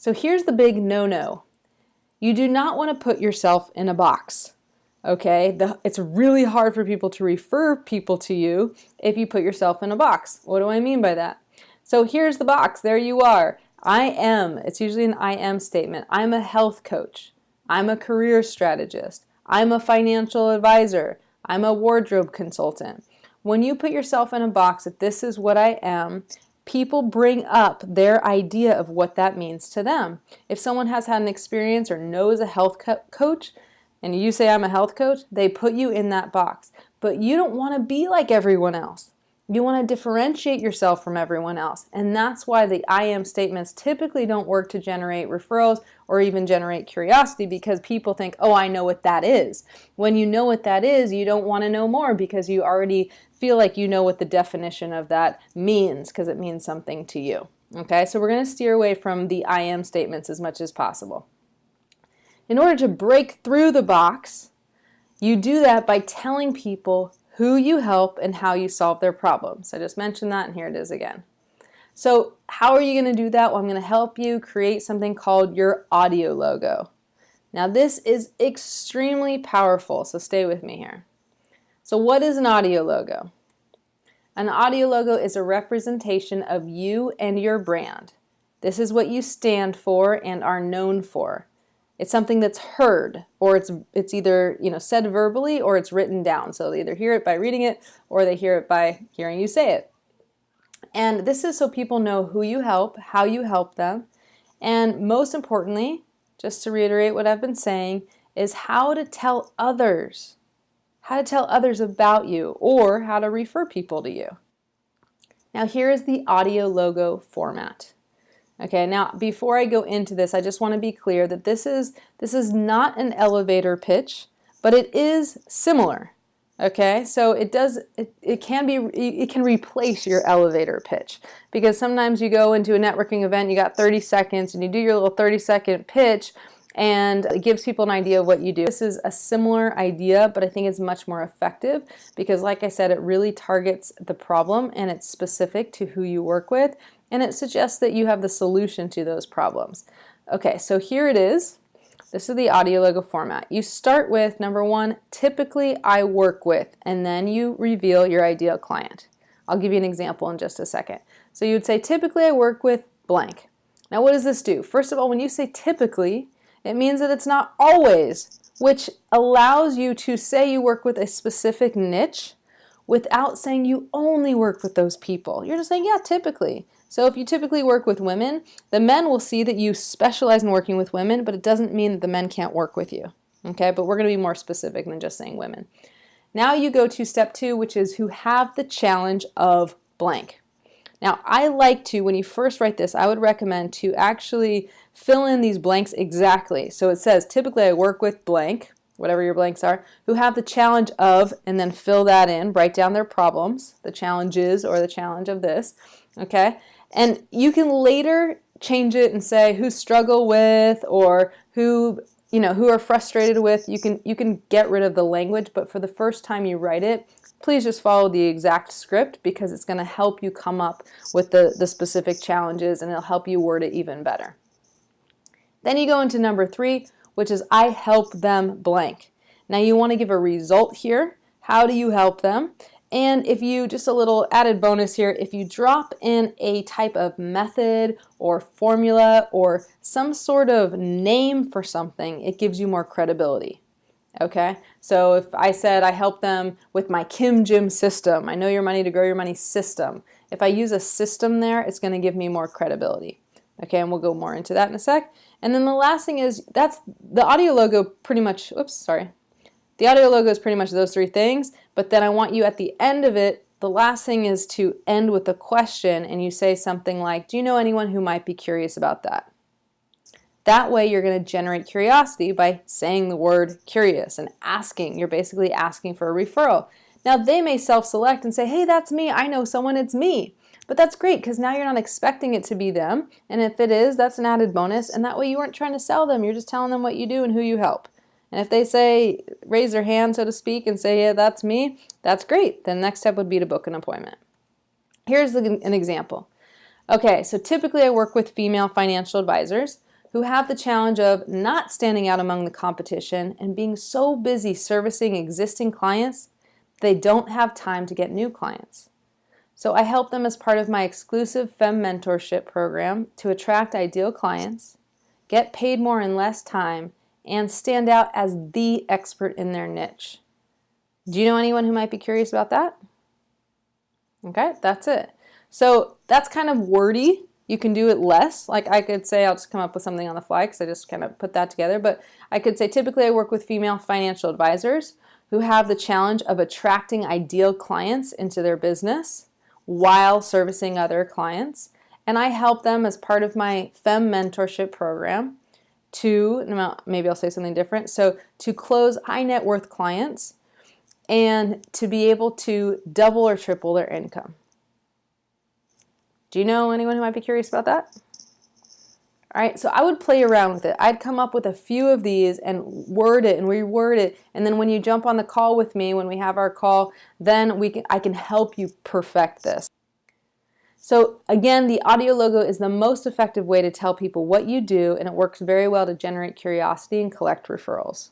So here's the big no-no. You do not want to put yourself in a box. Okay, it's really hard for people to refer people to you if you put yourself in a box. What do I mean by that? So here's the box. There you are. I am. It's usually an I am statement. I'm a health coach. I'm a career strategist. I'm a financial advisor. I'm a wardrobe consultant. When you put yourself in a box that this is what I am, people bring up their idea of what that means to them. If someone has had an experience or knows a health coach, and you say I'm a health coach, they put you in that box. But you don't want to be like everyone else. You want to differentiate yourself from everyone else. And that's why the I am statements typically don't work to generate referrals or even generate curiosity, because people think, oh, I know what that is. When you know what that is, you don't want to know more because you already feel like you know what the definition of that means because it means something to you. Okay, so we're going to steer away from the I am statements as much as possible. In order to break through the box, you do that by telling people who you help and how you solve their problems. I just mentioned that, and here it is again. So how are you going to do that? Well, I'm going to help you create something called your audio logo. Now, this is extremely powerful, so stay with me here. So what is an audio logo? An audio logo is a representation of you and your brand. This is what you stand for and are known for. It's something that's heard, or it's either said verbally or it's written down. So they either hear it by reading it or they hear it by hearing you say it. And this is so people know who you help, how you help them, and most importantly, just to reiterate what I've been saying, is how to tell others about you or how to refer people to you. Now here is the audio logo format. Okay, now before I go into this, I just want to be clear that this is not an elevator pitch, but it is similar. Okay, so it can replace your elevator pitch, because sometimes you go into a networking event, you got 30 seconds and you do your little 30-second pitch and it gives people an idea of what you do. This is a similar idea, but I think it's much more effective because, like I said, it really targets the problem and it's specific to who you work with, and it suggests that you have the solution to those problems. Okay, so here it is. This is the audio logo format. You start with, number one, typically I work with, and then you reveal your ideal client. I'll give you an example in just a second. So you would say, typically I work with blank. Now what does this do? First of all, when you say typically, it means that it's not always, which allows you to say you work with a specific niche without saying you only work with those people. You're just saying, yeah, typically. So if you typically work with women, the men will see that you specialize in working with women, but it doesn't mean that the men can't work with you. Okay, but we're going to be more specific than just saying women. Now you go to step 2, which is who have the challenge of blank. Now I like to, when you first write this, I would recommend to actually fill in these blanks exactly. So it says, typically I work with blank, whatever your blanks are, who have the challenge of, and then fill that in, write down their problems, the challenges or the challenge of this, okay? And you can later change it and say who struggle with or who are frustrated with. You can get rid of the language, but for the first time you write it, please just follow the exact script because it's going to help you come up with the specific challenges and it'll help you word it even better. Then you go into number 3, which is I help them blank. Now you want to give a result here. How do you help them? And if you, just a little added bonus here, if you drop in a type of method or formula or some sort of name for something, it gives you more credibility. Okay, so if I said I help them with my Kim Jim system, I know your money to grow your money system. If I use a system there, it's going to give me more credibility. Okay, and we'll go more into that in a sec. And then the last thing is, that's the audio logo pretty much, the audio logo is pretty much those 3 things, but then I want you at the end of it, the last thing is to end with a question and you say something like, do you know anyone who might be curious about that? That way you're going to generate curiosity by saying the word curious and asking. You're basically asking for a referral. Now they may self-select and say, hey, that's me. I know someone, it's me. But that's great because now you're not expecting it to be them. And if it is, that's an added bonus. And that way you weren't trying to sell them. You're just telling them what you do and who you help. And if they say, raise their hand, so to speak, and say, yeah, that's me, that's great. Then the next step would be to book an appointment. Here's an example. Okay, so typically I work with female financial advisors who have the challenge of not standing out among the competition and being so busy servicing existing clients, they don't have time to get new clients. So I help them as part of my exclusive Femme Mentorship program to attract ideal clients, get paid more in less time, and stand out as the expert in their niche. Do you know anyone who might be curious about that? Okay, that's it. So that's kind of wordy. You can do it less. Like I could say, I'll just come up with something on the fly because I just kind of put that together. But I could say typically I work with female financial advisors who have the challenge of attracting ideal clients into their business while servicing other clients. And I help them as part of my Femme Mentorship program to, maybe I'll say something different, so to close high net worth clients and to be able to double or triple their income. Do you know anyone who might be curious about that? All right, so I would play around with it. I'd come up with a few of these and word it and reword it, and then when you jump on the call with me, when we have our call, then I can help you perfect this. So again, the audio logo is the most effective way to tell people what you do, and it works very well to generate curiosity and collect referrals.